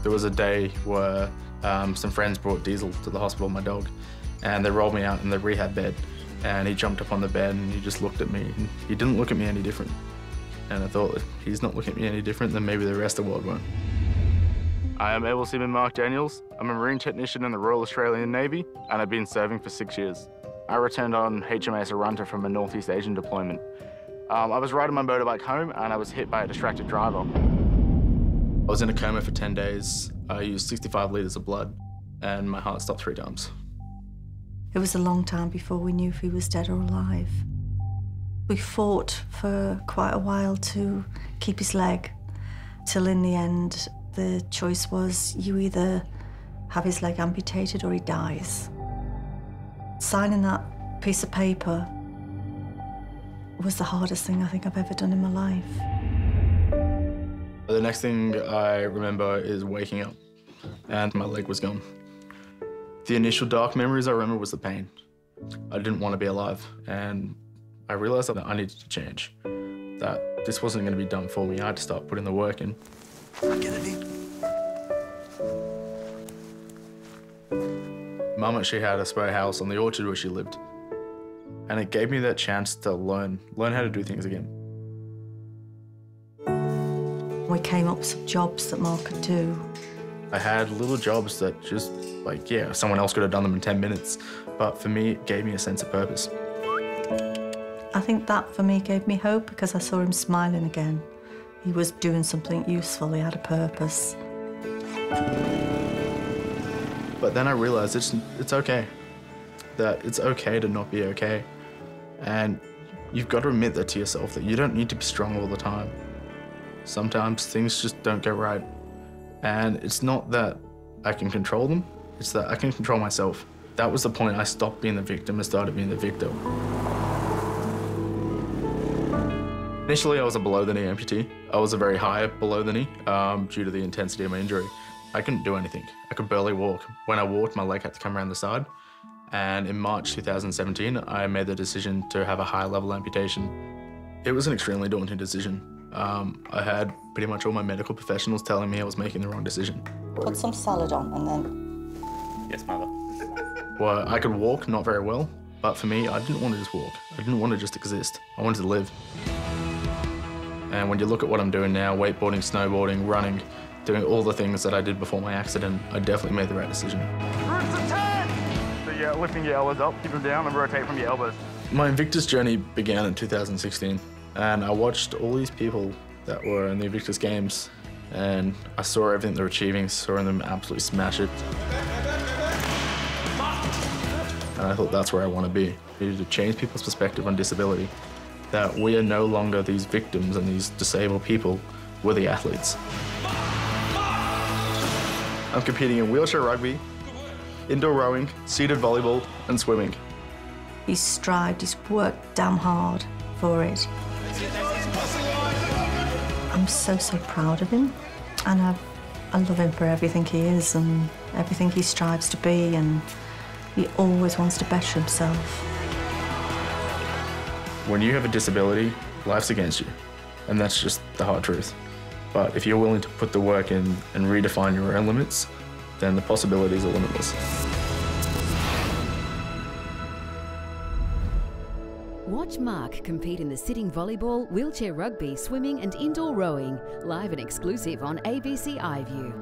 There was a day where some friends brought Diesel to the hospital, my dog, and they rolled me out in the rehab bed, and he jumped up on the bed and he just looked at me, and he didn't look at me any different. And I thought, if he's not looking at me any different, then maybe the rest of the world won't. I am Able Seaman Mark Daniels. I'm a marine technician in the Royal Australian Navy, and I've been serving for 6 years. I returned on HMAS Cerberus from a Northeast Asian deployment. I was riding my motorbike home and I was hit by a distracted driver. I was in a coma for 10 days. I used 65 litres of blood and my heart stopped 3 times. It was a long time before we knew if he was dead or alive. We fought for quite a while to keep his leg, till in the end the choice was you either have his leg amputated or he dies. Signing that piece of paper was the hardest thing I think I've ever done in my life. The next thing I remember is waking up and my leg was gone. The initial dark memories I remember was the pain. I didn't want to be alive, and I realized that I needed to change, that this wasn't going to be done for me. I had to start putting the work in. Mum actually had a spare house on the orchard where she lived, and it gave me that chance to learn how to do things again. We came up with some jobs that Mark could do. I had little jobs that just, like, yeah, someone else could have done them in 10 minutes, but for me, it gave me a sense of purpose. I think that, for me, gave me hope because I saw him smiling again. He was doing something useful, he had a purpose. But then I realized it's okay, that it's okay to not be okay. And you've got to admit that to yourself, that you don't need to be strong all the time. Sometimes things just don't go right. And it's not that I can control them, it's that I can control myself. That was the point I stopped being the victim and started being the victor. Initially, I was a below-the-knee amputee. I was a very high below-the-knee due to the intensity of my injury. I couldn't do anything. I could barely walk. When I walked, my leg had to come around the side. And in March 2017, I made the decision to have a high-level amputation. It was an extremely daunting decision. I had pretty much all my medical professionals telling me I was making the wrong decision. Put some salad on and then... Yes, mother. Well, I could walk, not very well, but for me, I didn't want to just walk. I didn't want to just exist. I wanted to live. And when you look at what I'm doing now, wakeboarding, snowboarding, running, doing all the things that I did before my accident, I definitely made the right decision. Roots of 10! So yeah, lifting your elbows up, keep them down and rotate from your elbows. My Invictus journey began in 2016, and I watched all these people that were in the Invictus Games, and I saw everything they were achieving, saw them absolutely smash it. And I thought that's where I want to be. I needed to change people's perspective on disability, that we are no longer these victims and these disabled people, we're the athletes. I'm competing in wheelchair rugby, indoor rowing, seated volleyball, and swimming. He's strived, he's worked damn hard for it. I'm so proud of him, and I love him for everything he is and everything he strives to be, and he always wants to better himself. When you have a disability, life's against you, and that's just the hard truth. But if you're willing to put the work in and redefine your own limits, then the possibilities are limitless. Watch Mark compete in the sitting volleyball, wheelchair rugby, swimming and indoor rowing, live and exclusive on ABC iView.